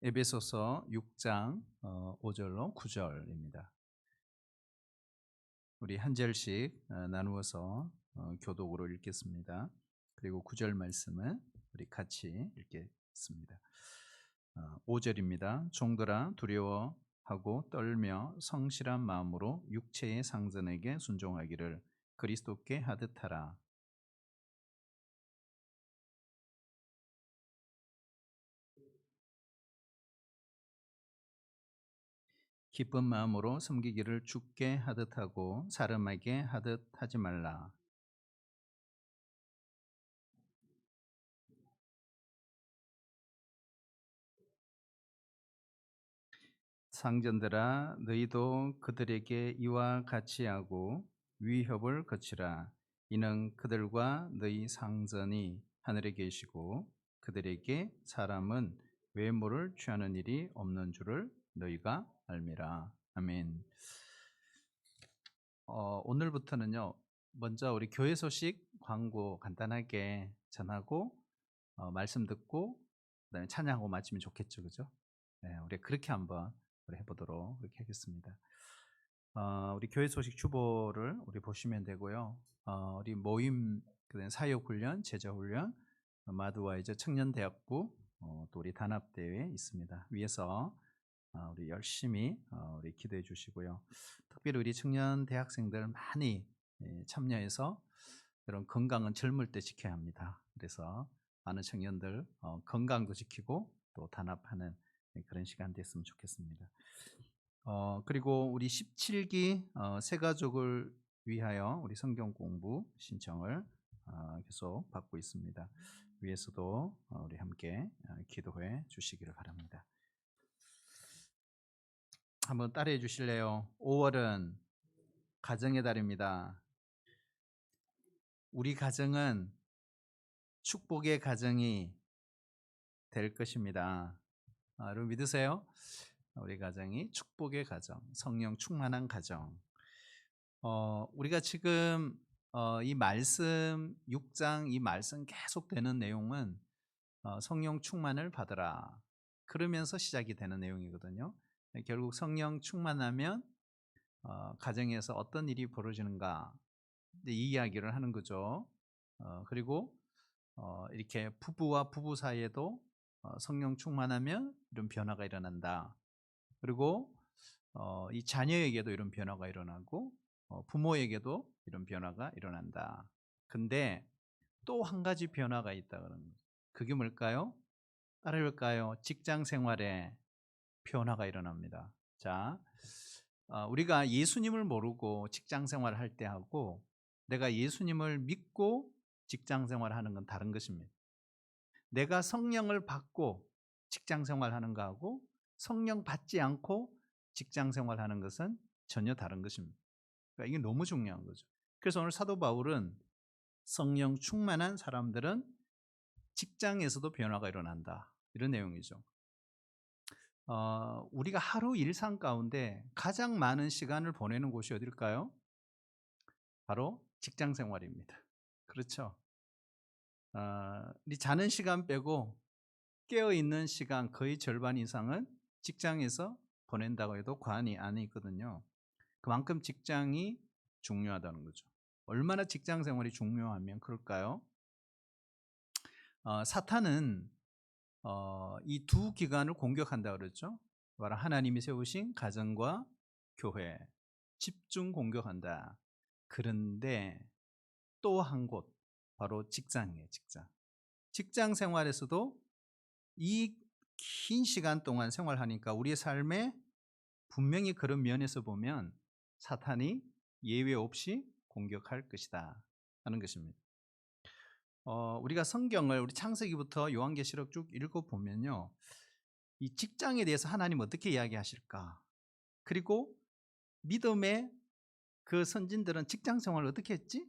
에베소서 6장 5절로 9절입니다. 우리 한 절씩 나누어서 교독으로 읽겠습니다. 그리고 9절 말씀은 우리 같이 읽겠습니다. 5절입니다. 종들아 두려워하고 떨며 성실한 마음으로 육체의 상전에게 순종하기를 그리스도께 하듯 하라. 기쁜 마음으로 섬기기를 주께 하듯 하고 사람에게 하듯 하지 말라. 상전들아 너희도 그들에게 이와 같이 하고 위협을 거치라. 이는 그들과 너희 상전이 하늘에 계시고 그들에게 사람은 외모를 취하는 일이 없는 줄을 너희가 알미라. 아멘. 오늘부터는요, 먼저 우리 교회 소식 광고 간단하게 전하고 말씀 듣고 그다음에 찬양하고 마치면 좋겠죠, 그죠? 네, 우리 그렇게 한번 우리 해보도록 그렇게 하겠습니다. 우리 교회 소식 주보를 우리 보시면 되고요. 우리 모임, 그다음에 사역 훈련, 제자 훈련, 마드와이저 청년대학부, 또 우리 단합대회 있습니다. 위에서 우리 열심히 우리 기도해 주시고요. 특별히 우리 청년 대학생들 많이 참여해서 이런 건강은 젊을 때 지켜야 합니다. 그래서 많은 청년들 건강도 지키고 또 단합하는 그런 시간 됐으면 좋겠습니다. 그리고 우리 17기 새가족을 위하여 우리 성경 공부 신청을 계속 받고 있습니다. 위에서도 우리 함께 기도해 주시기를 바랍니다. 한번 따라해 주실래요? 5월은 가정의 달입니다. 우리 가정은 축복의 가정이 될 것입니다. 여러분 믿으세요? 우리 가정이 축복의 가정, 성령 충만한 가정. 우리가 지금 이 말씀 6장 이 말씀 계속 되는 내용은 성령 충만을 받으라. 그러면서 시작이 되는 내용이거든요. 결국 성령 충만하면 가정에서 어떤 일이 벌어지는가 이 이야기를 하는 거죠. 그리고 이렇게 부부와 부부 사이에도 성령 충만하면 이런 변화가 일어난다. 그리고 이 자녀에게도 이런 변화가 일어나고 부모에게도 이런 변화가 일어난다. 근데 또 한 가지 변화가 있다는 거예요. 그게 뭘까요? 따라볼까요? 직장 생활에 변화가 일어납니다. 자, 우리가 예수님을 모르고 직장 생활을 할 때 하고 내가 예수님을 믿고 직장 생활을 하는 건 다른 것입니다. 내가 성령을 받고 직장 생활하는 거하고 성령 받지 않고 직장 생활하는 것은 전혀 다른 것입니다. 그러니까 이게 너무 중요한 거죠. 그래서 오늘 사도 바울은 성령 충만한 사람들은 직장에서도 변화가 일어난다. 이런 내용이죠. 우리가 하루 일상 가운데 가장 많은 시간을 보내는 곳이 어딜까요? 바로 직장 생활입니다. 그렇죠. 우리 자는 시간 빼고 깨어있는 시간 거의 절반 이상은 직장에서 보낸다고 해도 과언이 아니거든요. 그만큼 직장이 중요하다는 거죠. 얼마나 직장 생활이 중요하면 그럴까요? 사탄은 이 두 기관을 공격한다고 그랬죠. 바로 하나님이 세우신 가정과 교회 집중 공격한다. 그런데 또 한 곳 바로 직장이에요. 직장 생활에서도 이 긴 시간 동안 생활하니까 우리의 삶에 분명히 그런 면에서 보면 사탄이 예외 없이 공격할 것이다 하는 것입니다. 우리가 성경을 우리 창세기부터 요한계시록 쭉 읽어보면요, 이 직장에 대해서 하나님 어떻게 이야기하실까? 그리고 믿음의 그 선진들은 직장 생활을 어떻게 했지?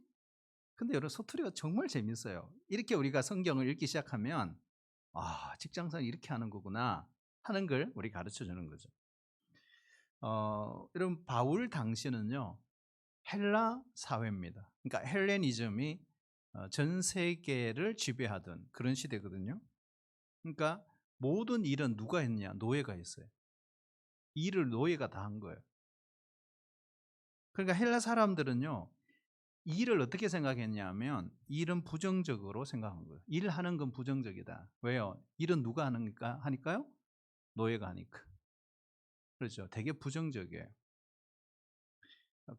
근데 여러분 소투리가 정말 재밌어요. 이렇게 우리가 성경을 읽기 시작하면 직장 생활 이렇게 하는 거구나 하는 걸 우리 가르쳐 주는 거죠. 여러분 바울 당시는요 헬라 사회입니다. 그러니까 헬레니즘이 전 세계를 지배하던 그런 시대거든요. 그러니까 모든 일은 누가 했냐? 노예가 했어요. 일을 노예가 다 한 거예요. 그러니까 헬라 사람들은요, 일을 어떻게 생각했냐면 일은 부정적으로 생각한 거예요. 일하는 건 부정적이다. 왜요? 일은 누가 하니까 하니까요? 노예가 하니까. 그렇죠. 되게 부정적이에요.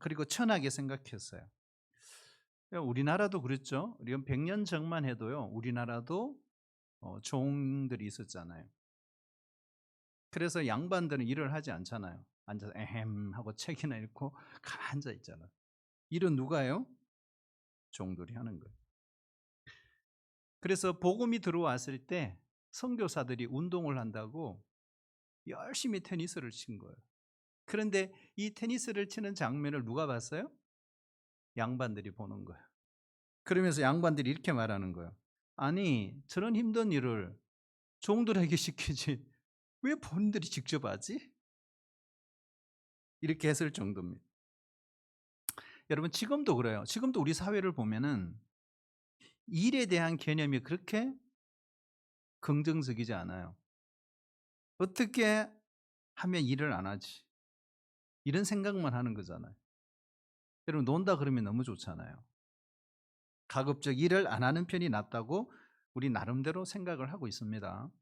그리고 천하게 생각했어요. 우리나라도 그랬죠. 우리가 100년 전만 해도요. 우리나라도 종들이 있었잖아요. 그래서 양반들은 일을 하지 않잖아요. 앉아서 에헴 하고 책이나 읽고 가만 앉아 있잖아요. 일은 누가 해요? 종들이 하는 거예요. 그래서 복음이 들어왔을 때 선교사들이 운동을 한다고 열심히 테니스를 친 거예요. 그런데 이 테니스를 치는 장면을 누가 봤어요? 양반들이 보는 거예요. 그러면서 양반들이 이렇게 말하는 거예요. 아니, 저런 힘든 일을 종들에게 시키지 왜 본인들이 직접 하지? 이렇게 했을 정도입니다. 여러분, 지금도 그래요. 지금도 우리 사회를 보면은 일에 대한 개념이 그렇게 긍정적이지 않아요. 어떻게 하면 일을 안 하지? 이런 생각만 하는 거잖아요. 여러분, 논다 그러면 너무 좋잖아요. 가급적 일을 안 하는 편이 낫다고 우리 나름대로 생각을 하고 있습니다.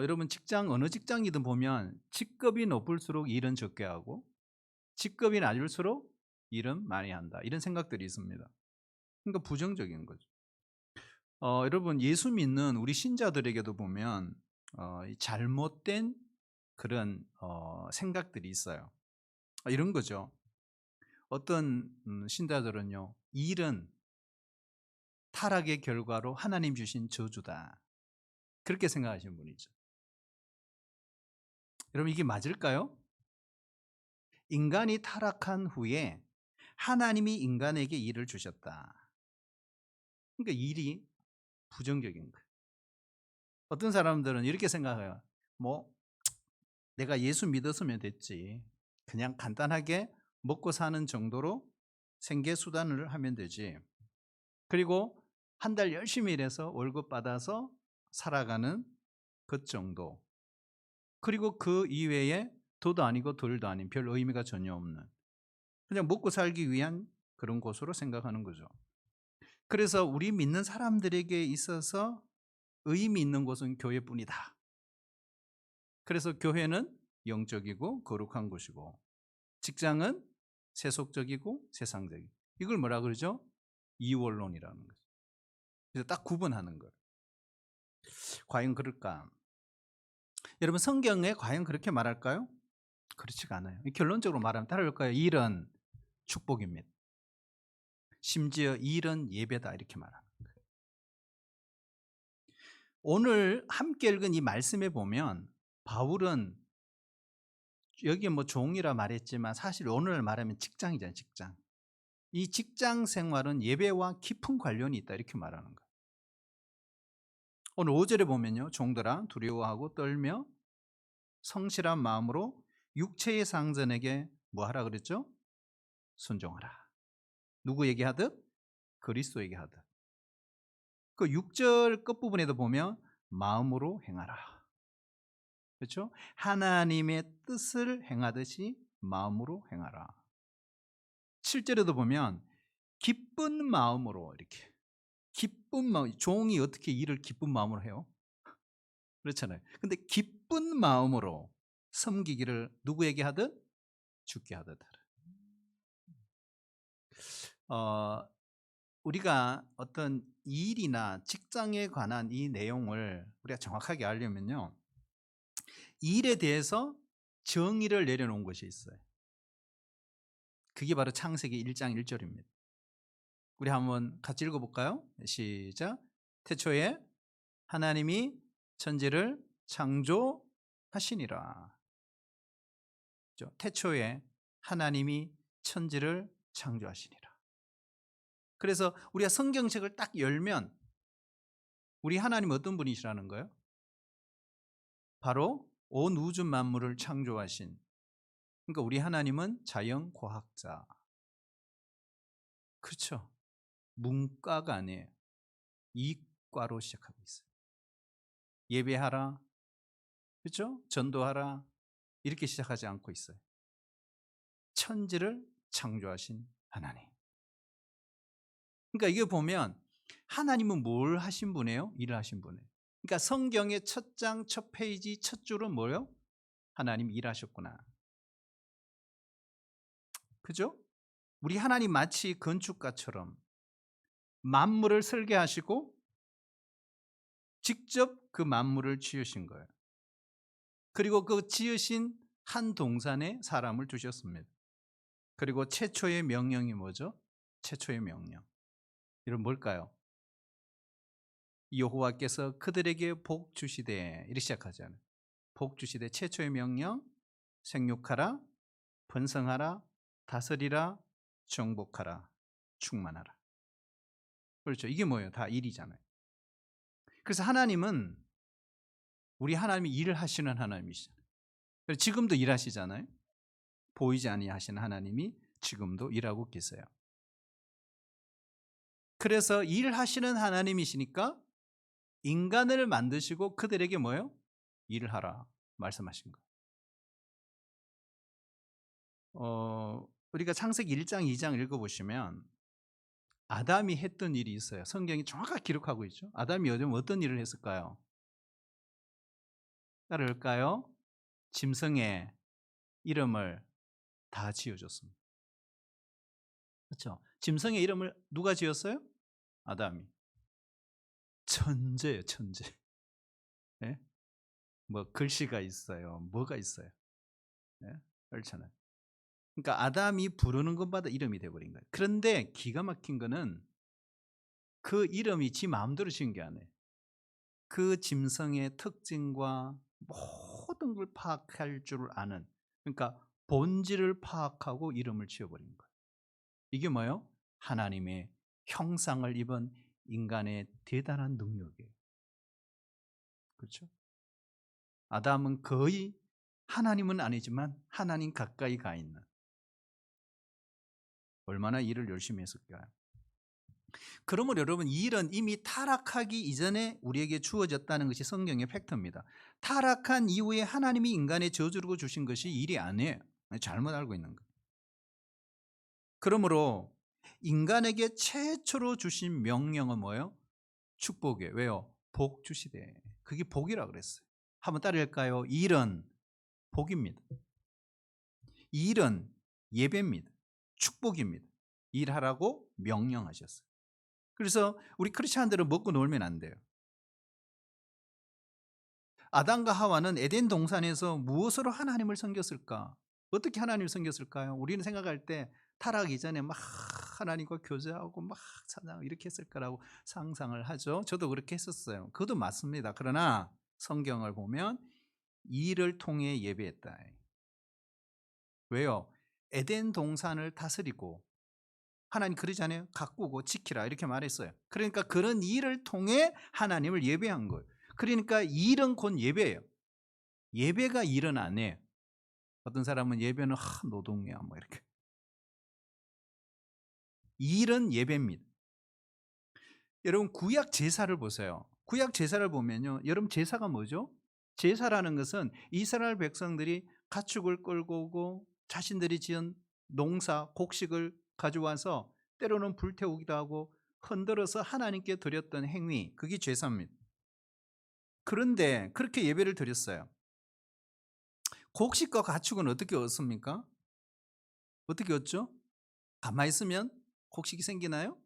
여러분, 어느 직장이든 보면 직급이 높을수록 일은 적게 하고 직급이 낮을수록 일은 많이 한다. 이런 생각들이 있습니다. 그러니까 부정적인 거죠. 여러분, 예수 믿는 우리 신자들에게도 보면 이 잘못된 그런 생각들이 있어요. 이런 거죠. 어떤 신자들은요, 일은 타락의 결과로 하나님 주신 저주다. 그렇게 생각하시는 분이죠. 여러분, 이게 맞을까요? 인간이 타락한 후에 하나님이 인간에게 일을 주셨다. 그러니까 일이 부정적인 거예요. 어떤 사람들은 이렇게 생각해요. 뭐 내가 예수 믿었으면 됐지. 그냥 간단하게 먹고 사는 정도로 생계 수단을 하면 되지. 그리고 한 달 열심히 일해서 월급 받아서 살아가는 그 정도. 그리고 그 이외에 더도 아니고 덜도 아닌 별 의미가 전혀 없는 그냥 먹고 살기 위한 그런 곳으로 생각하는 거죠. 그래서 우리 믿는 사람들에게 있어서 의미 있는 곳은 교회뿐이다. 그래서 교회는 영적이고 거룩한 곳이고 직장은 세속적이고 세상적이고 이걸 뭐라 그러죠? 이원론이라는 거죠. 그래서 딱 구분하는 거예요. 과연 그럴까? 여러분, 성경에 과연 그렇게 말할까요? 그렇지가 않아요. 결론적으로 말하면 따라올까요? 일은 축복입니다. 심지어 일은 예배다 이렇게 말하는 거예요. 오늘 함께 읽은 이 말씀에 보면 바울은 여기 뭐 종이라 말했지만 사실 오늘 말하면 직장이잖아요. 직장. 이 직장 생활은 예배와 깊은 관련이 있다 이렇게 말하는 거예요. 오늘 5절에 보면요. 종들아 두려워하고 떨며 성실한 마음으로 육체의 상전에게 뭐 하라 그랬죠? 순종하라. 누구 얘기하듯? 그리스도 얘기하듯. 그 6절 끝부분에도 보면 마음으로 행하라. 그렇죠? 하나님의 뜻을 행하듯이 마음으로 행하라. 7절에도 보면 기쁜 마음으로 이렇게 기쁜 마음 종이 어떻게 일을 기쁜 마음으로 해요? 그렇잖아요. 근데 기쁜 마음으로 섬기기를 누구에게 하든 주께 하듯 하라. 우리가 어떤 일이나 직장에 관한 이 내용을 우리가 정확하게 알려면요. 일에 대해서 정의를 내려놓은 것이 있어요. 그게 바로 창세기 1장 1절입니다. 우리 한번 같이 읽어볼까요? 시작. 태초에 하나님이 천지를 창조하시니라. 태초에 하나님이 천지를 창조하시니라. 그래서 우리가 성경책을 딱 열면 우리 하나님 어떤 분이시라는 거예요? 바로 온 우주 만물을 창조하신, 그러니까 우리 하나님은 자연과학자. 그렇죠. 문과가 아니에요. 이과로 시작하고 있어요. 예배하라, 그렇죠? 전도하라 이렇게 시작하지 않고 있어요. 천지를 창조하신 하나님. 그러니까 이게 보면 하나님은 뭘 하신 분이에요? 일을 하신 분이에요. 그러니까 성경의 첫 장, 첫 페이지, 첫 줄은 뭐예요? 하나님 일하셨구나. 그죠? 우리 하나님 마치 건축가처럼 만물을 설계하시고 직접 그 만물을 지으신 거예요. 그리고 그 지으신 한 동산에 사람을 두셨습니다. 그리고 최초의 명령이 뭐죠? 최초의 명령. 이건 뭘까요? 여호와께서 그들에게 복 주시되 이렇게 시작하잖아요. 복 주시되 최초의 명령 생육하라 번성하라 다스리라 정복하라 충만하라. 그렇죠. 이게 뭐예요? 다 일이잖아요. 그래서 하나님은 우리 하나님이 일을 하시는 하나님이시잖아요. 그래서 지금도 일하시잖아요. 보이지 아니하시는 하나님이 지금도 일하고 계세요. 그래서 일하시는 하나님이시니까 인간을 만드시고 그들에게 뭐예요? 일을 하라 말씀하신 거예요. 우리가 창세기 1장, 2장 읽어보시면 아담이 했던 일이 있어요. 성경이 정확하게 기록하고 있죠. 아담이 요즘 어떤 일을 했을까요? 따를까요? 짐승의 이름을 다 지어줬습니다. 그렇죠? 짐승의 이름을 누가 지었어요? 아담이. 천재예요, 천재. 예? 뭐 글씨가 있어요. 뭐가 있어요. 예? 그렇잖아요. 그러니까 아담이 부르는 것마다 이름이 돼버린 거예요. 그런데 기가 막힌 거는 그 이름이 지 마음대로 지은 게 아니에요. 그 짐승의 특징과 모든 걸 파악할 줄 아는, 그러니까 본질을 파악하고 이름을 지어버린 거예요. 이게 뭐예요? 하나님의 형상을 입은 인간의 대단한 능력이에요. 그렇죠? 아담은 거의 하나님은 아니지만 하나님 가까이 가 있는, 얼마나 일을 열심히 했을까요? 그러므로 여러분, 이 일은 이미 타락하기 이전에 우리에게 주어졌다는 것이 성경의 팩트입니다. 타락한 이후에 하나님이 인간의 저주로 주신 것이 일이 아니에요. 잘못 알고 있는 거예요. 그러므로 인간에게 최초로 주신 명령은 뭐예요? 축복이에요. 왜요? 복 주시되. 그게 복이라고 그랬어요. 한번 따라할까요? 이 일은 복입니다. 이 일은 예배입니다. 축복입니다. 일하라고 명령하셨어요. 그래서 우리 크리스찬들은 먹고 놀면 안 돼요. 아담과 하와는 에덴 동산에서 무엇으로 하나님을 섬겼을까? 어떻게 하나님을 섬겼을까요? 우리는 생각할 때 타락 이전에 막 하나님과 교제하고 막 찬양 이렇게 했을 거라고 상상을 하죠. 저도 그렇게 했었어요. 그것도 맞습니다. 그러나 성경을 보면 이를 통해 예배했다. 왜요? 에덴 동산을 다스리고, 하나님 그러잖아요. 가꾸고 지키라 이렇게 말했어요. 그러니까 그런 일을 통해 하나님을 예배한 거예요. 그러니까 일은 곧 예배예요. 예배가 일은 아니에요. 어떤 사람은 예배는 노동이야 뭐 이렇게. 일은 예배입니다. 여러분 구약 제사를 보세요. 구약 제사를 보면요. 여러분 제사가 뭐죠? 제사라는 것은 이스라엘 백성들이 가축을 끌고 오고 자신들이 지은 농사, 곡식을 가져와서 때로는 불태우기도 하고 흔들어서 하나님께 드렸던 행위, 그게 제사입니다. 그런데 그렇게 예배를 드렸어요. 곡식과 가축은 어떻게 얻습니까? 어떻게 얻죠? 가만히 있으면 곡식이 생기나요?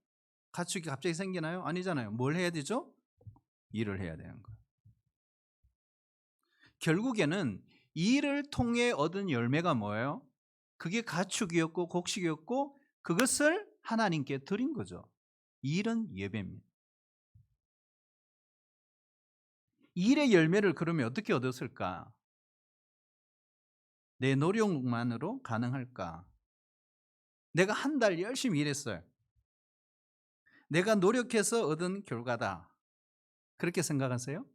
가축이 갑자기 생기나요? 아니잖아요. 뭘 해야 되죠? 일을 해야 되는 거예요. 결국에는 일을 통해 얻은 열매가 뭐예요? 그게 가축이었고 곡식이었고 그것을 하나님께 드린 거죠. 일은 예배입니다. 일의 열매를 그러면 어떻게 얻었을까? 내 노력만으로 가능할까? 내가 한 달 열심히 일했어요. 내가 노력해서 얻은 결과다. 그렇게 생각하세요?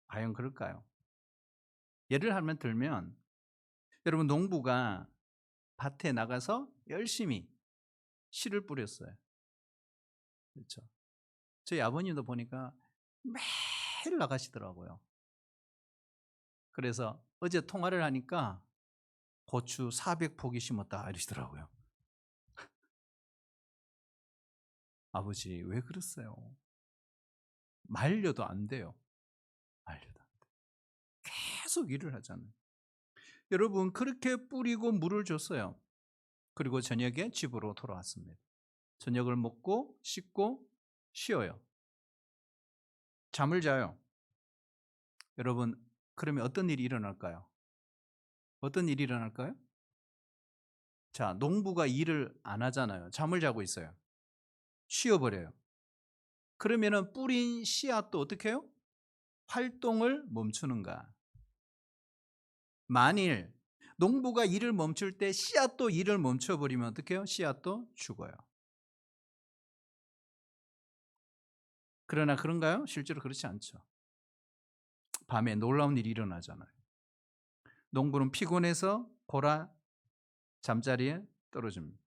과연 그럴까요? 예를 한번 들면, 여러분 농부가 밭에 나가서 열심히 씨를 뿌렸어요. 그렇죠. 저희 아버님도 보니까 매일 나가시더라고요. 그래서 어제 통화를 하니까 고추 400포기 심었다 이러시더라고요. 아버지 왜 그랬어요? 말려도 안 돼요. 말려도 안 돼요. 계속 일을 하잖아요. 여러분 그렇게 뿌리고 물을 줬어요. 그리고 저녁에 집으로 돌아왔습니다. 저녁을 먹고 씻고 쉬어요. 잠을 자요. 여러분 그러면 어떤 일이 일어날까요? 어떤 일이 일어날까요? 자, 농부가 일을 안 하잖아요. 잠을 자고 있어요. 쉬어버려요. 그러면은 뿌린 씨앗도 어떻게 해요? 활동을 멈추는가? 만일 농부가 일을 멈출 때 씨앗도 일을 멈춰버리면 어떻게 해요? 씨앗도 죽어요. 그러나 그런가요? 실제로 그렇지 않죠. 밤에 놀라운 일이 일어나잖아요. 농부는 피곤해서 고라 잠자리에 떨어집니다.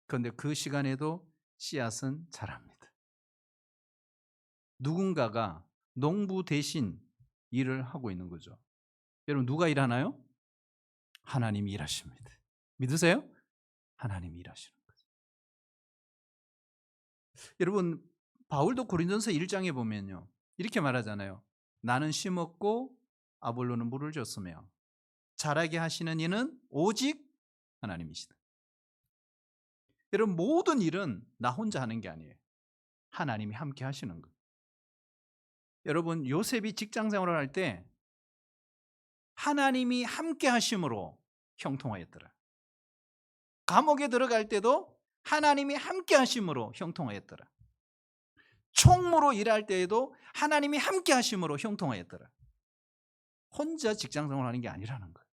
그런데 그 시간에도 씨앗은 자랍니다. 누군가가 농부 대신 일을 하고 있는 거죠. 여러분 누가 일하나요? 하나님이 일하십니다. 믿으세요? 하나님이 일하시는 거죠. 여러분 바울도 고린도서 1장에 보면요. 이렇게 말하잖아요. 나는 심었고 아볼로는 물을 줬으며 자라게 하시는 이는 오직 하나님이시다. 여러분 모든 일은 나 혼자 하는 게 아니에요. 하나님이 함께 하시는 거예요. 여러분 요셉이 직장 생활을 할 때 하나님이 함께 하심으로 형통하였더라. 감옥에 들어갈 때도 하나님이 함께 하심으로 형통하였더라. 총무로 일할 때에도 하나님이 함께 하심으로 형통하였더라. 혼자 직장 생활하는 게 아니라는 거예요.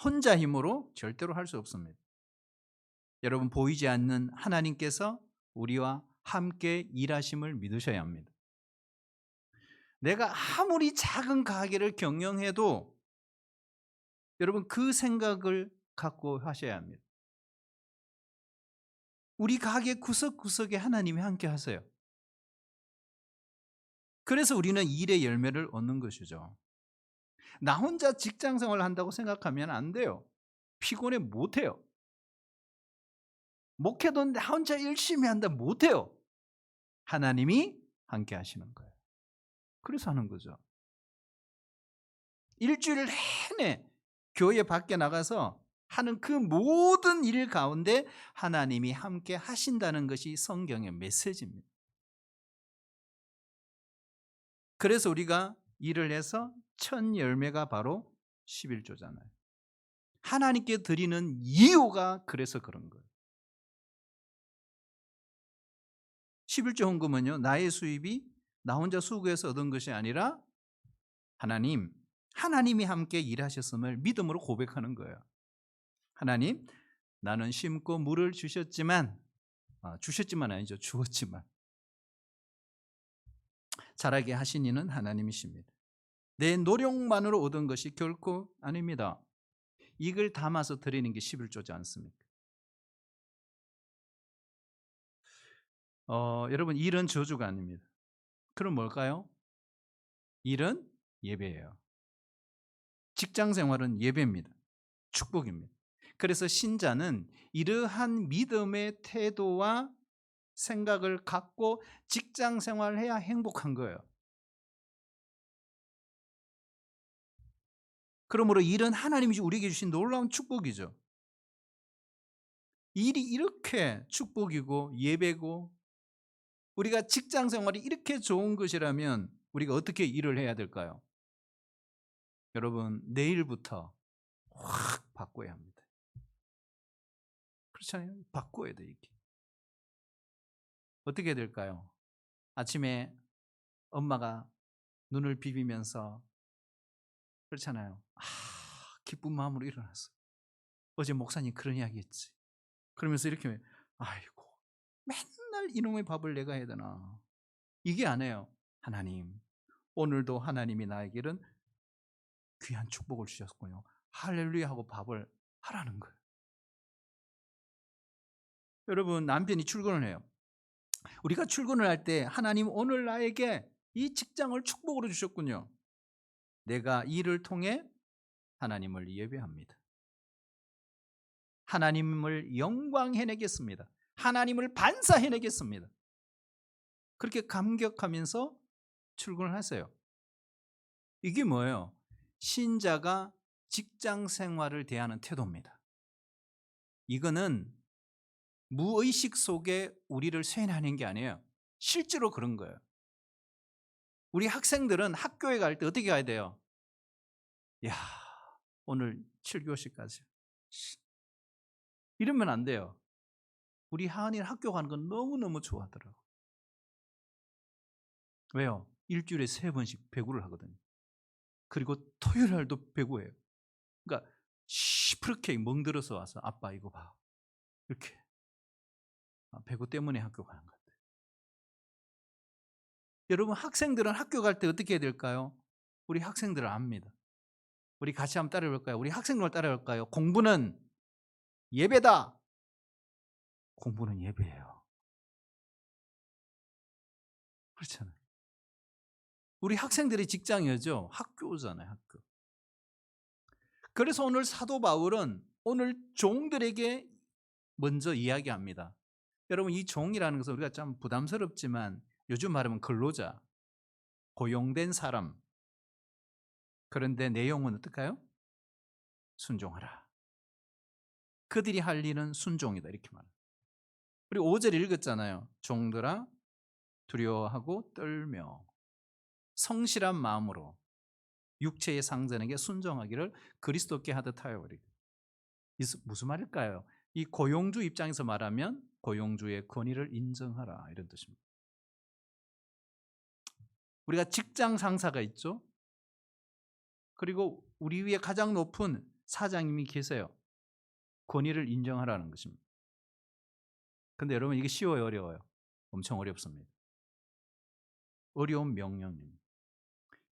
혼자 힘으로 절대로 할 수 없습니다. 여러분 보이지 않는 하나님께서 우리와 함께 일하심을 믿으셔야 합니다. 내가 아무리 작은 가게를 경영해도 여러분 그 생각을 갖고 하셔야 합니다. 우리 가게 구석구석에 하나님이 함께 하세요. 그래서 우리는 일의 열매를 얻는 것이죠. 나 혼자 직장 생활을 한다고 생각하면 안 돼요. 피곤해 못해요. 목회도 나 혼자 열심히 한다 못해요. 하나님이 함께 하시는 거예요. 그래서 하는 거죠. 일주일 내내 교회 밖에 나가서 하는 그 모든 일 가운데 하나님이 함께 하신다는 것이 성경의 메시지입니다. 그래서 우리가 일을 해서 첫 열매가 바로 11조잖아요. 하나님께 드리는 이유가 그래서 그런 거예요. 11조 헌금은요, 나의 수입이 나 혼자 수고해서 얻은 것이 아니라 하나님이 함께 일하셨음을 믿음으로 고백하는 거예요. 하나님, 나는 심고 물을 주셨지만 아니죠. 주었지만 자라게 하신 이는 하나님이십니다. 내 노력만으로 얻은 것이 결코 아닙니다. 이걸 담아서 드리는 게 11조지 않습니까? 여러분 일은 저주가 아닙니다. 그럼 뭘까요? 일은 예배예요. 직장 생활은 예배입니다. 축복입니다. 그래서 신자는 이러한 믿음의 태도와 생각을 갖고 직장 생활을 해야 행복한 거예요. 그러므로 일은 하나님이 우리에게 주신 놀라운 축복이죠. 일이 이렇게 축복이고 예배고 우리가 직장 생활이 이렇게 좋은 것이라면 우리가 어떻게 일을 해야 될까요? 여러분 내일부터 확 바꿔야 합니다. 그렇잖아요. 바꿔야 돼 이게. 어떻게 해야 될까요? 아침에 엄마가 눈을 비비면서 그렇잖아요. 기쁜 마음으로 일어났어. 어제 목사님 그런 이야기 했지. 그러면서 이렇게 아이고 맨날 이놈의 밥을 내가 해야 되나. 이게 아니에요. 하나님 오늘도 하나님이 나에게는 귀한 축복을 주셨군요. 할렐루야 하고 밥을 하라는 거예요. 여러분 남편이 출근을 해요. 우리가 출근을 할 때 하나님 오늘 나에게 이 직장을 축복으로 주셨군요. 내가 이를 통해 하나님을 예배합니다. 하나님을 영광해내겠습니다. 하나님을 반사해내겠습니다. 그렇게 감격하면서 출근을 하세요. 이게 뭐예요? 신자가 직장 생활을 대하는 태도입니다. 이거는 무의식 속에 우리를 쇠뇌하는 게 아니에요. 실제로 그런 거예요. 우리 학생들은 학교에 갈 때 어떻게 가야 돼요? 야, 오늘 7교시까지. 이러면 안 돼요. 우리 하은이는 학교 가는 건 너무너무 좋아하더라고. 왜요? 일주일에 3번씩 배구를 하거든요. 그리고 토요일 날도 배구해요. 그러니까 시퍼렇게 멍들어서 와서 아빠 이거 봐. 이렇게. 배구 때문에 학교 가는 것 같아요. 여러분 학생들은 학교 갈 때 어떻게 해야 될까요? 우리 학생들은 압니다. 우리 같이 한번 따라해볼까요? 우리 학생들 따라해볼까요? 공부는 예배다. 공부는 예배예요. 그렇잖아요. 우리 학생들이 직장이죠. 학교잖아요. 학교. 그래서 오늘 사도 바울은 오늘 종들에게 먼저 이야기합니다. 여러분 이 종이라는 것은 우리가 좀 부담스럽지만 요즘 말하면 근로자, 고용된 사람. 그런데 내용은 어떨까요? 순종하라. 그들이 할 일은 순종이다 이렇게 말합니다. 우리 5절 읽었잖아요. 종들아 두려워하고 떨며 성실한 마음으로 육체의 상전에게 순종하기를 그리스도께 하듯 하여. 무슨 말일까요? 이 고용주 입장에서 말하면 고용주의 권위를 인정하라 이런 뜻입니다. 우리가 직장 상사가 있죠. 그리고 우리 위에 가장 높은 사장님이 계세요. 권위를 인정하라는 것입니다. 근데 여러분 이게 쉬워요, 어려워요? 엄청 어렵습니다. 어려운 명령입니다.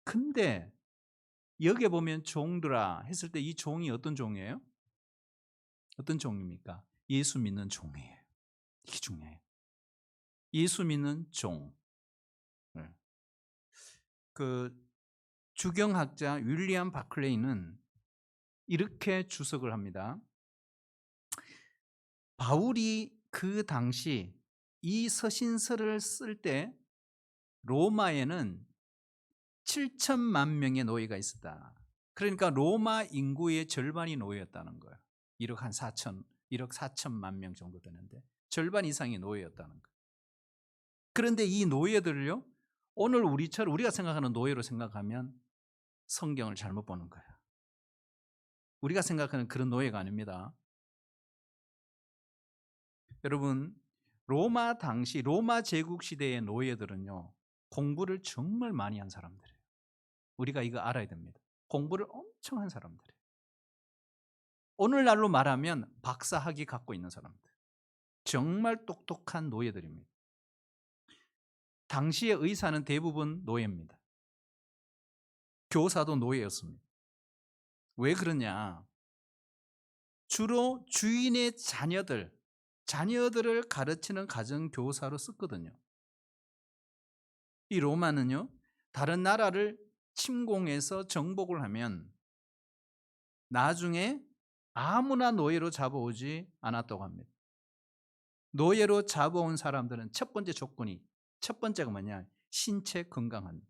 근데 여기에 보면 종들아 했을 때 이 종이 어떤 종이에요? 어떤 종입니까? 예수 믿는 종이에요. 이게 중요해요. 예수 믿는 종. 그 주경학자 윌리엄 바클레이는 이렇게 주석을 합니다. 바울이 그 당시 이 서신서를 쓸 때 로마에는 7천만 명의 노예가 있었다. 그러니까 로마 인구의 절반이 노예였다는 거예요. 1억 4천만 명 정도 되는데 절반 이상이 노예였다는 거예요. 그런데 이 노예들을요, 오늘 우리가 생각하는 노예로 생각하면 성경을 잘못 보는 거예요. 우리가 생각하는 그런 노예가 아닙니다. 여러분 로마 당시 로마 제국 시대의 노예들은요 공부를 정말 많이 한 사람들이에요. 우리가 이거 알아야 됩니다. 공부를 엄청 한 사람들이에요. 오늘날로 말하면 박사학위 갖고 있는 사람들, 정말 똑똑한 노예들입니다. 당시의 의사는 대부분 노예입니다. 교사도 노예였습니다. 왜 그러냐? 주로 주인의 자녀들을 가르치는 가정교사로 썼거든요. 이 로마는요, 다른 나라를 침공해서 정복을 하면 나중에 아무나 노예로 잡아오지 않았다고 합니다. 노예로 잡아온 사람들은 첫 번째가 뭐냐? 신체 건강한.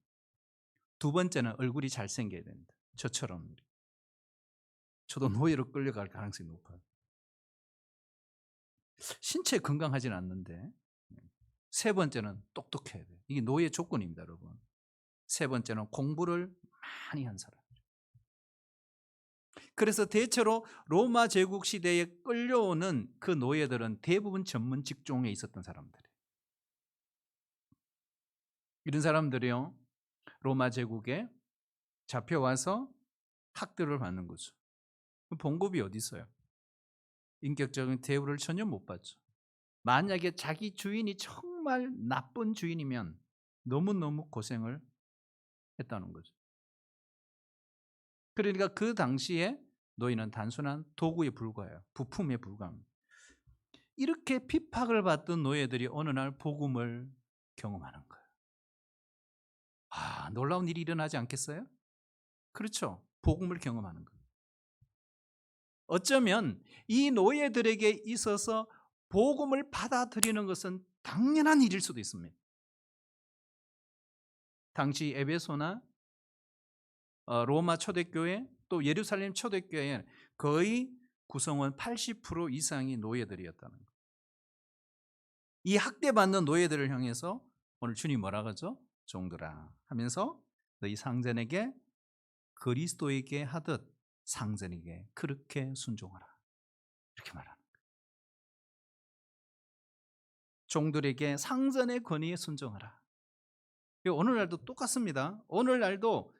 두 번째는 얼굴이 잘생겨야 된다. 저처럼. 저도 노예로 끌려갈 가능성이 높아요. 신체 건강하진 않는데. 세 번째는 똑똑해야 돼요. 이게 노예 조건입니다, 여러분. 세 번째는 공부를 많이 한 사람. 그래서 대체로 로마 제국 시대에 끌려오는 그 노예들은 대부분 전문 직종에 있었던 사람들이에요. 이런 사람들이요, 로마 제국에 잡혀와서 학대를 받는 거죠. 봉급이 어디 있어요? 인격적인 대우를 전혀 못 받죠. 만약에 자기 주인이 정말 나쁜 주인이면 너무너무 고생을 했다는 거죠. 그러니까 그 당시에 노예는 단순한 도구에 불과해요. 부품에 불과합니다. 이렇게 핍박을 받던 노예들이 어느 날 복음을 경험하는 거예요. 놀라운 일이 일어나지 않겠어요? 그렇죠. 복음을 경험하는 거예요. 어쩌면 이 노예들에게 있어서 복음을 받아들이는 것은 당연한 일일 수도 있습니다. 당시 에베소나 로마 초대교회 또 예루살렘 초대교회 거의 구성원 80% 이상이 노예들이었다는 거예요. 이 학대받는 노예들을 향해서 오늘 주님 뭐라 그러죠? 종들아 하면서 너희 상전에게 그리스도에게 하듯 상전에게 그렇게 순종하라. 이렇게 말하는 거예요. 종들에게 상전의 권위에 순종하라. 오늘날도 똑같습니다. 오늘날도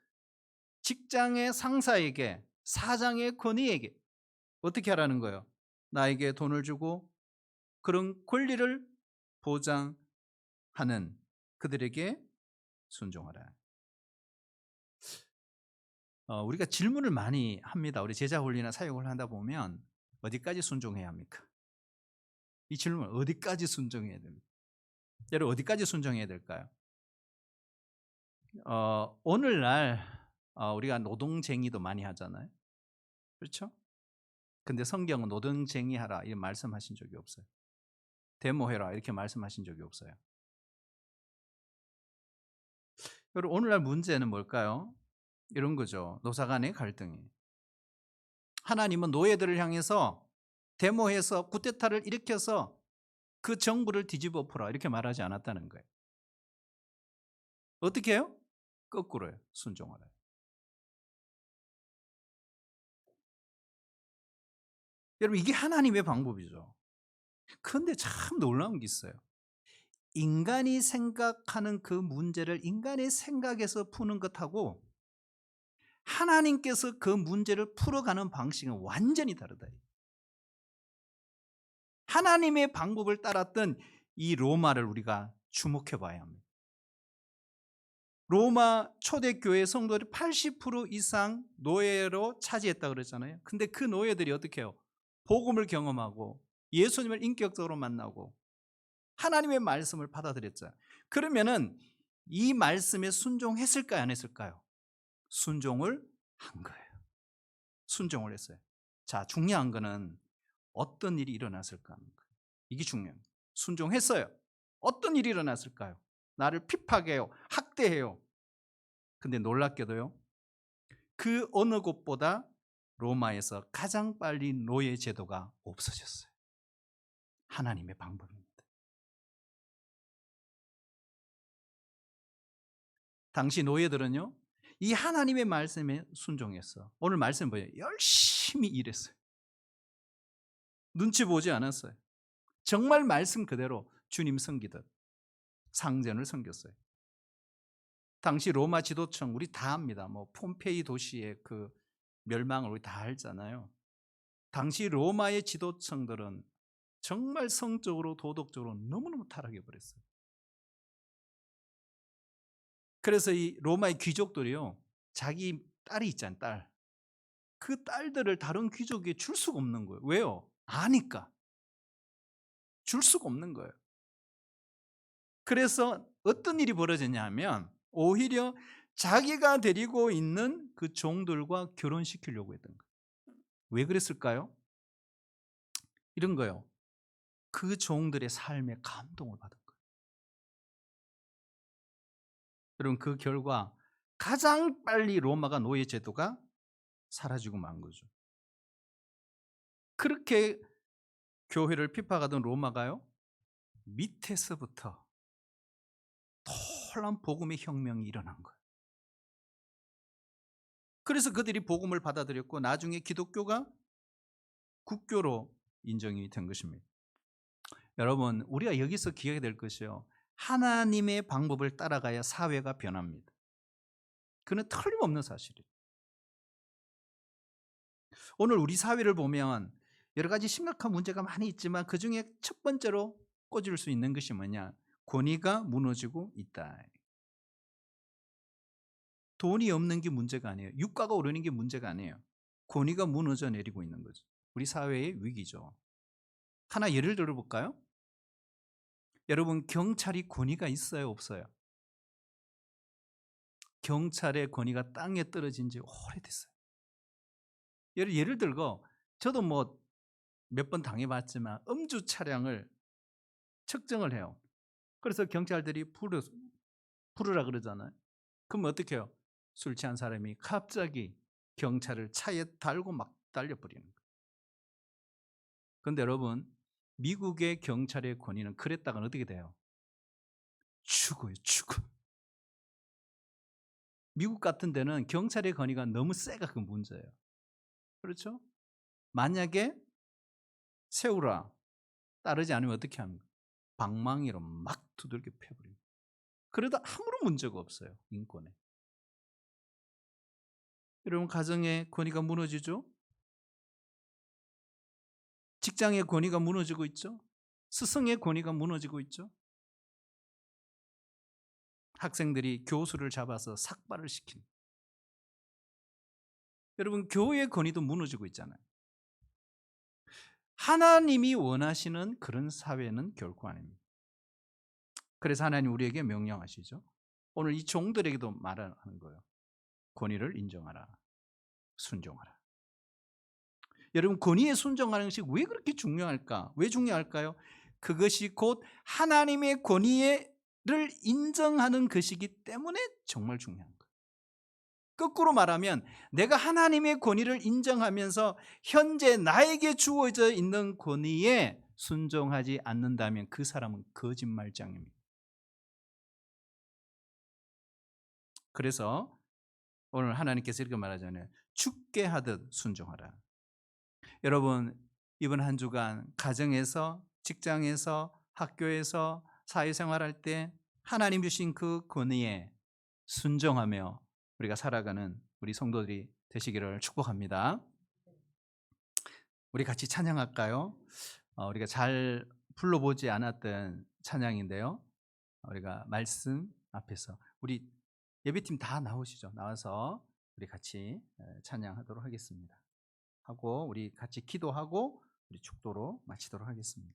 직장의 상사에게 사장의 권위에게 어떻게 하라는 거예요? 나에게 돈을 주고 그런 권리를 보장하는 그들에게 순종하라. 우리가 질문을 많이 합니다. 우리 제자 훈련이나 사역을 하다 보면 어디까지 순종해야 합니까? 이 질문 어디까지 순종해야 됩니까? 여러분 어디까지 순종해야 될까요? 오늘날 우리가 노동쟁이도 많이 하잖아요. 그렇죠? 근데 성경은 노동쟁이 하라 이런 말씀하신 적이 없어요. 데모해라 이렇게 말씀하신 적이 없어요. 여러분 오늘날 문제는 뭘까요? 이런 거죠. 노사 간의 갈등이. 하나님은 노예들을 향해서 데모해서 쿠데타를 일으켜서 그 정부를 뒤집어 엎어라 이렇게 말하지 않았다는 거예요. 어떻게 해요? 거꾸로요. 순종하라. 여러분 이게 하나님의 방법이죠. 그런데 참 놀라운 게 있어요. 인간이 생각하는 그 문제를 인간의 생각에서 푸는 것하고 하나님께서 그 문제를 풀어가는 방식은 완전히 다르다. 하나님의 방법을 따랐던 이 로마를 우리가 주목해 봐야 합니다. 로마 초대교회 성도들이 80% 이상 노예로 차지했다 그랬잖아요. 근데 그 노예들이 어떻게 해요? 복음을 경험하고 예수님을 인격적으로 만나고 하나님의 말씀을 받아들였죠. 그러면은 이 말씀에 순종했을까요? 안 했을까요? 순종을 한 거예요. 순종을 했어요. 자, 중요한 거는 어떤 일이 일어났을까 하는 거예요. 이게 중요해요. 순종했어요. 어떤 일이 일어났을까요? 나를 핍박해요. 학대해요. 근데 놀랍게도요. 그 어느 곳보다 로마에서 가장 빨리 노예 제도가 없어졌어요. 하나님의 방법입니다. 당시 노예들은요. 이 하나님의 말씀에 순종했어. 오늘 말씀 뭐예요? 열심히 일했어요. 눈치 보지 않았어요. 정말 말씀 그대로 주님 섬기듯 상전을 섬겼어요. 당시 로마 지도청 우리 다 압니다. 뭐 폼페이 도시의 그 멸망을 우리 다 알잖아요. 당시 로마의 지도청들은 정말 성적으로 도덕적으로 너무너무 타락해 버렸어요. 그래서 이 로마의 귀족들이요. 자기 딸이 있잖아요, 딸. 그 딸들을 다른 귀족에 줄 수가 없는 거예요. 왜요? 아니까. 줄 수가 없는 거예요. 그래서 어떤 일이 벌어졌냐 하면 오히려 자기가 데리고 있는 그 종들과 결혼시키려고 했던 거예요. 왜 그랬을까요? 이런 거예요. 그 종들의 삶에 감동을 받은 거예요. 여러분 그 결과 가장 빨리 로마가 노예 제도가 사라지고 만 거죠. 그렇게 교회를 핍박하던 로마가요. 밑에서부터 놀라운 복음의 혁명이 일어난 거예요. 그래서 그들이 복음을 받아들였고 나중에 기독교가 국교로 인정이 된 것입니다. 여러분 우리가 여기서 기억해야 될 것이요. 하나님의 방법을 따라가야 사회가 변합니다. 그는 틀림없는 사실이에요. 오늘 우리 사회를 보면 여러 가지 심각한 문제가 많이 있지만 그중에 첫 번째로 꽂을 수 있는 것이 뭐냐? 권위가 무너지고 있다. 돈이 없는 게 문제가 아니에요. 유가가 오르는 게 문제가 아니에요. 권위가 무너져 내리고 있는 거죠. 우리 사회의 위기죠. 하나 예를 들어볼까요? 여러분 경찰이 권위가 있어요 없어요? 경찰의 권위가 땅에 떨어진 지 오래됐어요. 예를 들고 저도 뭐 몇 번 당해봤지만 음주 차량을 측정을 해요. 그래서 경찰들이 부르라 그러잖아요. 그럼 어떻게 해요? 술 취한 사람이 갑자기 경찰을 차에 달고 막 달려버리는 거예요. 그런데 여러분, 미국의 경찰의 권위는 그랬다가는 어떻게 돼요? 죽어요, 죽어. 미국 같은 데는 경찰의 권위가 너무 세가 그 문제예요. 그렇죠? 만약에 세우라 따르지 않으면 어떻게 합니까? 방망이로 막 두들겨 패버립니다. 그래도 아무런 문제가 없어요, 인권에. 여러분, 가정의 권위가 무너지죠? 직장의 권위가 무너지고 있죠? 스승의 권위가 무너지고 있죠? 학생들이 교수를 잡아서 삭발을 시키는. 여러분, 교회의 권위도 무너지고 있잖아요. 하나님이 원하시는 그런 사회는 결코 아닙니다. 그래서 하나님 우리에게 명령하시죠. 오늘 이 종들에게도 말하는 거예요. 권위를 인정하라. 순종하라. 여러분, 권위에 순종하는 것이 왜 그렇게 중요할까? 왜 중요할까요? 그것이 곧 하나님의 권위를 인정하는 것이기 때문에 정말 중요한 거예요. 거꾸로 말하면 내가 하나님의 권위를 인정하면서 현재 나에게 주어져 있는 권위에 순종하지 않는다면 그 사람은 거짓말장입니다. 그래서 오늘 하나님께서 이렇게 말하잖아요. 죽게 하듯 순종하라. 여러분, 이번 한 주간 가정에서, 직장에서, 학교에서, 사회생활할 때 하나님 주신 그 권위에 순종하며 우리가 살아가는 우리 성도들이 되시기를 축복합니다. 우리 같이 찬양할까요? 우리가 잘 불러보지 않았던 찬양인데요. 우리가 말씀 앞에서 우리 예배팀 다 나오시죠. 나와서 우리 같이 찬양하도록 하겠습니다. 하고 우리 같이 기도하고 우리 축도로 마치도록 하겠습니다.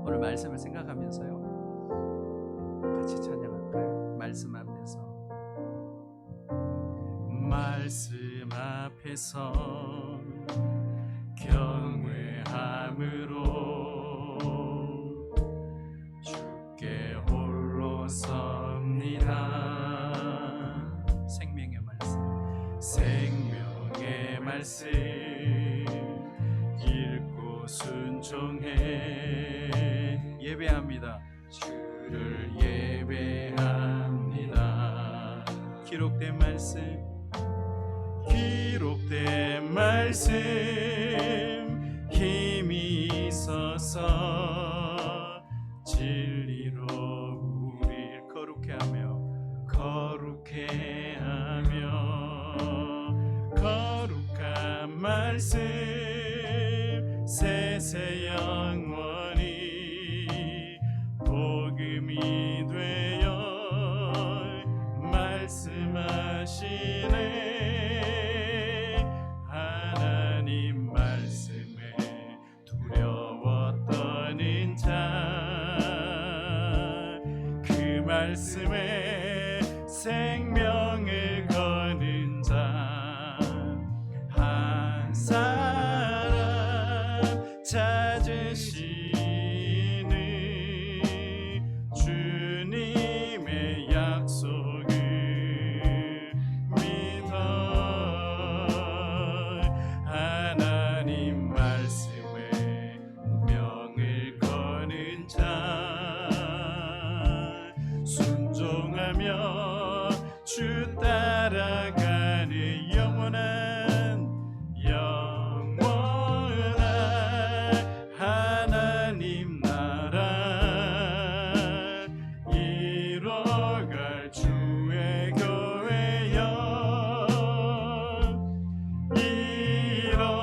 오늘 말씀을 생각하면서요, 같이 찬양할까요? 말씀 앞에서 경외함으로 주께 홀로 섭니다. 생명의 말씀 읽고 순종해 예배합니다. 주를 예배합니다. 기록된 말씀 힘이 있어서 진리로 우릴 거룩해 하며 거룩한 말씀 세세 영원히 복음이 되어 말씀하시네. 하나님 말씀에 두려워 떠는 자, 그 말씀에 생명을 거는 자, 한 사람 찾으시는 주님의 약속을 믿어. 하나님 말씀에 운명을 거는 자, 순종하며 주 따라가는 영원한 하나님 나라 이뤄갈 주의 교회여 일어나라.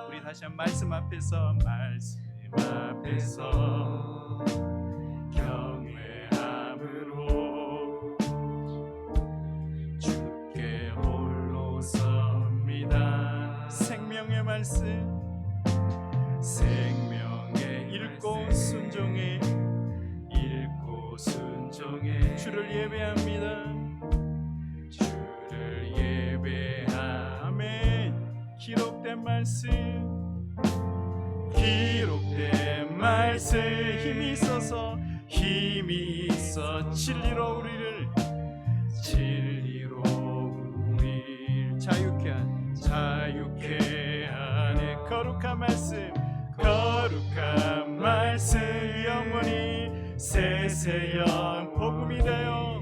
우리 다시 한 말씀 앞에서 예배합니다. 주를 예배하면 기록된 말씀 힘이 있어 진리로 우리를 자유케 하네. 거룩한 말씀 영원히 세세연 복음이 되어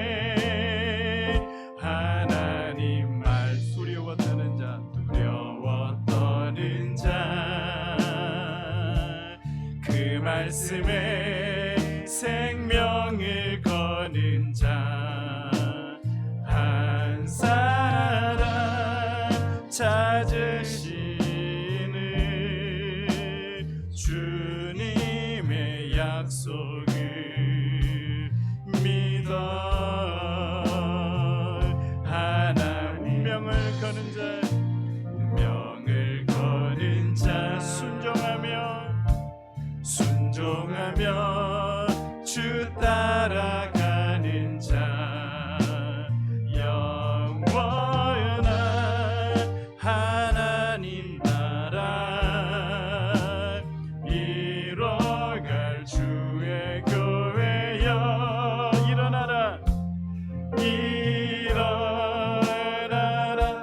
말씀하시네. 하나님 말 두려워 떠는 자 그 말씀에 생명을 거는 자 한 사람 찾으시는 주님의 약속을 믿어. 하나 운명을 거는 자 순종하며 주 따라가는 자 영원한 하나님 나라 이뤄갈 주의 교회여 일어나라.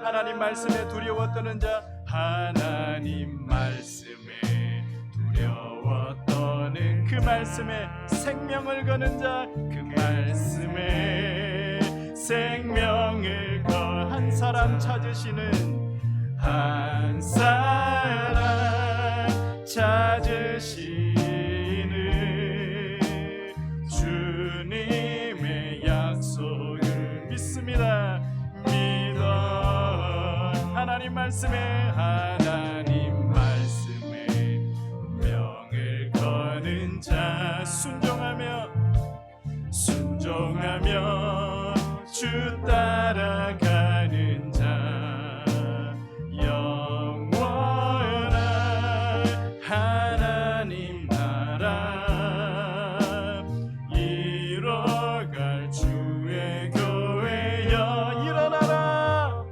하나님 말씀에 두려워 떠는 자 하나님 말씀에 두려워 떠는 그 말씀에 생명을 거는 자 그 말씀에 생명을 거 한 사람 찾으시는 주님의 약속을 믿습니다. 하나님 말씀에 명을 거는 자 순종하며 주 따라가는 자 영원한 하나님 나라 이뤄갈 주의 교회여 일어나라.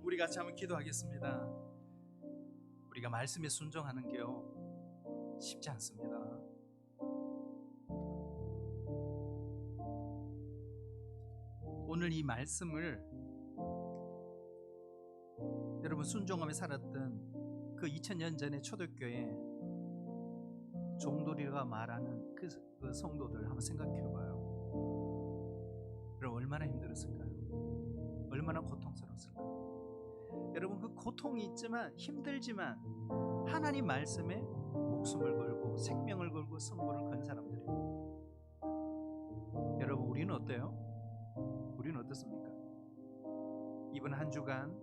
우리가 같이 한번 기도하겠습니다. 우리가 말씀에 순종하는 게요 쉽지 않습니다. 오늘 이 말씀을 여러분 순종하며 살았던 그 2000년 전의 초대교회 종도리가 말하는 그 성도들 한번 생각해봐요. 여러분 얼마나 힘들었을까요? 얼마나 고통스러웠을까요? 여러분 그 고통이 있지만 힘들지만 하나님 말씀에 목숨을 걸고 생명을 걸고 성도를 건 사람들이에요. 여러분 우리는 어때요? 우리는 어떻습니까? 이번 한 주간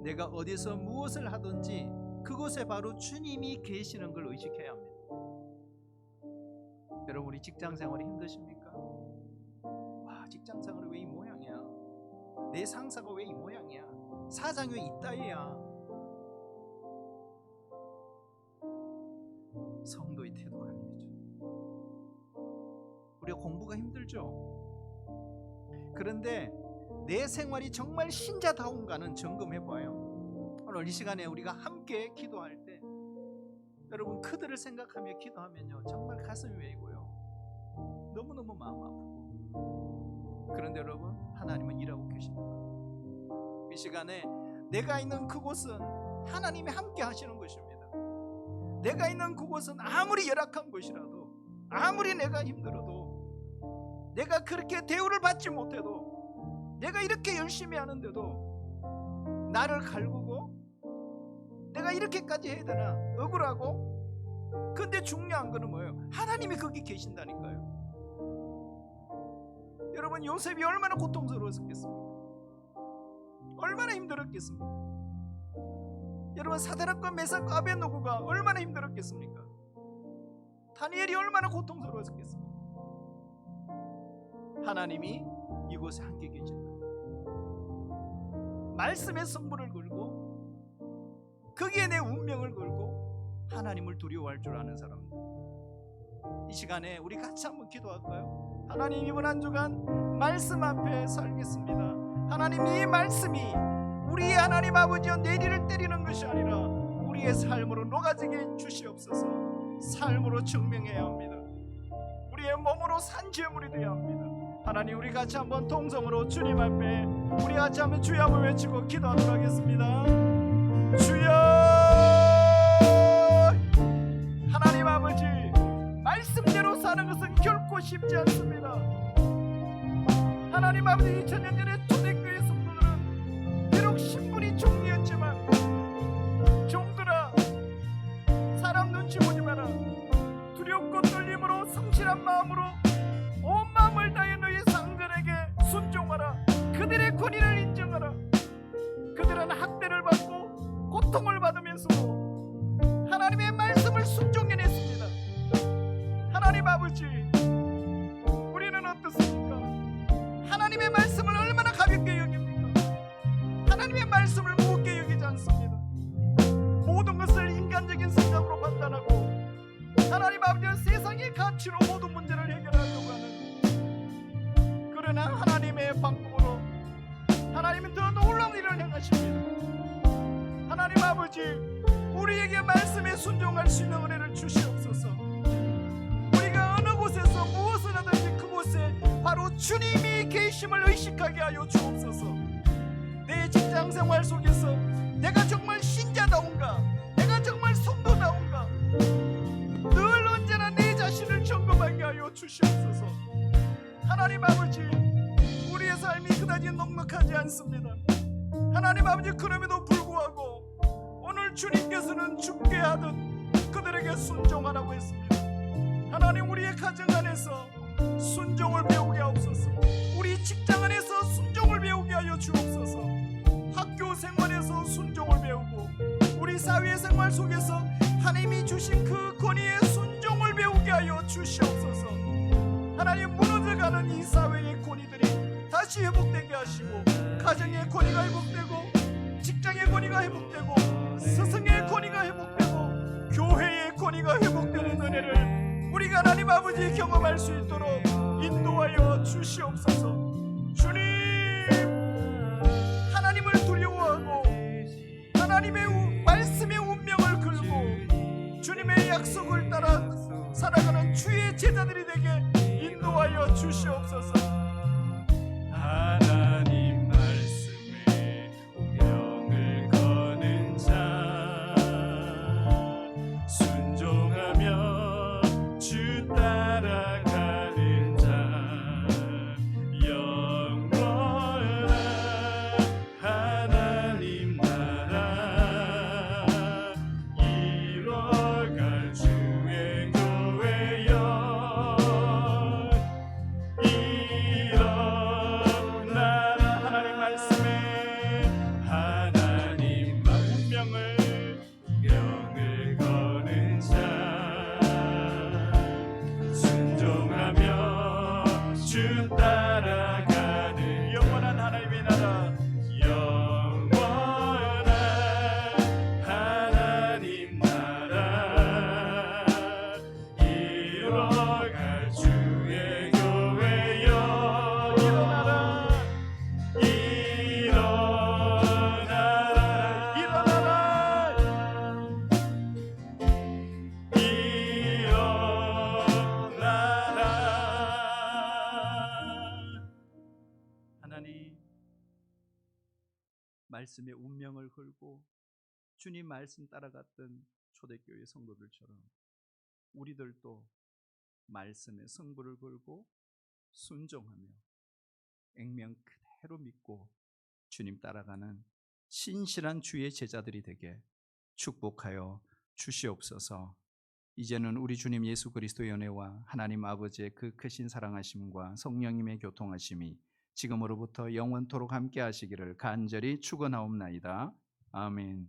내가 어디서 무엇을 하든지 그곳에 바로 주님이 계시는 걸 의식해야 합니다. 여러분 우리 직장생활이 힘드십니까? 와 직장생활이 왜 이 모양이야? 내 상사가 왜 이 모양이야? 사장이 왜 이따위야? 성도의 태도가 아니죠. 우리가 공부가 힘들죠. 그런데 내 생활이 정말 신자다운가는 점검해봐요. 오늘 이 시간에 우리가 함께 기도할 때 여러분 그들을 생각하며 기도하면요 정말 가슴이 메이고요 너무너무 마음 아프고. 그런데 여러분 하나님은 일하고 계십니다. 이 시간에 내가 있는 그곳은 하나님이 함께 하시는 것입니다. 내가 있는 그곳은 아무리 열악한 곳이라도 아무리 내가 힘들어도 내가 그렇게 대우를 받지 못해도 내가 이렇게 열심히 하는데도 나를 갈구고 내가 이렇게까지 해야 되나 억울하고. 근데 중요한 거는 뭐예요? 하나님이 거기 계신다니까요. 여러분 요셉이 얼마나 고통스러웠겠습니까? 얼마나 힘들었겠습니까? 여러분, 사드락과 메삭과 아벳노고가 얼마나 힘들었겠습니까? 다니엘이 얼마나 고통스러웠겠습니까? 하나님이 이곳에 함께 계신다. 말씀의 승부를 걸고 거기에 내 운명을 걸고 하나님을 두려워할 줄 아는 사람들, 이 시간에 우리 같이 한번 기도할까요? 하나님, 이번 한 주간 말씀 앞에 살겠습니다. 하나님, 이 말씀이 우리의 하나님 아버지여 내리를 때리는 것이 아니라 우리의 삶으로 녹아지게 주시옵소서. 삶으로 증명해야 합니다. 우리의 몸으로 산지어물이 되어야 합니다. 하나님, 우리 같이 한번 통성으로 주님 앞에 우리 같이 한번 주여 한번 외치고 기도하도록 하겠습니다. 주여, 하나님 아버지, 말씀대로 사는 것은 결코 쉽지 않습니다. 하나님 아버지, 2000년 전에 초대교회 성도들은 비록 신분이 종이었지만 종들아, 사람 눈치 보지 마라. 두렵고 떨림으로 성실한 마음으로 온 마음을 다해 너희 상전에게 순종하라. 그들의 권위를 인정하라. 그들은 학대를 받고 고통을 받으면서도 하나님의 말씀을 순종해냈습니다. 하나님 아버지, 우리는 어떻습니까? 하나님의 말씀을 얼마나 가볍게 여깁니까? 하나님의 말씀을 무겁게 여기지 않습니다. 모든 것을 인간적인 생각으로 판단하고 하나님 아버지는 세상의 가치로 모든 문제를 해결하려고 하는, 그러나 하나님의 방법으로 하나님은 더 놀라운 일을 행하십니다. 하나님 아버지, 우리에게 말씀에 순종할 수 있는 은혜를 주시옵소서. 우리가 어느 곳에서 무엇을 하든지 그곳에 바로 주님이 계심을 의식하게 하여 주옵소서. 내 직장생활 속에서 내가 정말 신자다운가, 내가 정말 성도다운가, 늘 언제나 내 자신을 점검하게 하여 주시옵소서. 하나님 아버지, 우리의 삶이 그다지 넉넉하지 않습니다. 하나님 아버지, 그럼에도 불구하고 오늘 주님께서는 죽게 하듯 그들에게 순종하라고 했습니다. 하나님, 우리의 가정 안에서 순종을 배우게 하옵소서. 우리 직장 안에서 순종을 배우게 하여 주옵소서. 학교 생활에서 순종을 배우고 우리 사회생활 속에서 하나님이 주신 그 권위에 순종을 배우게 하여 주시옵소서. 하나님, 무너져가는 이 사회의 권위들이 다시 회복되게 하시고 가정의 권위가 회복되고 직장의 권위가 회복되고 스승의 권위가 회복되고 교회의 권위가 회복되는 은혜를 우리가 하나님 아버지 경험할 수 있도록 인도하여 주시옵소서. 주님, 하나님을 두려워하고 하나님의 말씀의 운명을 걸고 주님의 약속을 따라 살아가는 주의 제자들이 되게 인도하여 주시옵소서. 하나님 말씀에 운명을 거는 자, 순종하며 주 따라가는 자, 영원한 하나님 나라 이뤄갈 주의 교회여, 일어나라. 하나님 말씀에 하나님 운명을 거는 자, 순종하며 주 따라가는 영원한 하나님의 나라, 영원한 하나님 나라 이뤄갈 주의 교회여, 일어나라. 일어나라. 일어나라. 하나님, 말씀의 운명을 걸고 주님 말씀 따라갔던 초대교회 성도들처럼 우리들도 말씀의 승부를 걸고 순종하며 액면 그대로 믿고 주님 따라가는 신실한 주의 제자들이 되게 축복하여 주시옵소서. 이제는 우리 주님 예수 그리스도의 은혜와 하나님 아버지의 그 크신 사랑하심과 성령님의 교통하심이 지금으로부터 영원토록 함께 하시기를 간절히 축원하옵나이다. 아멘.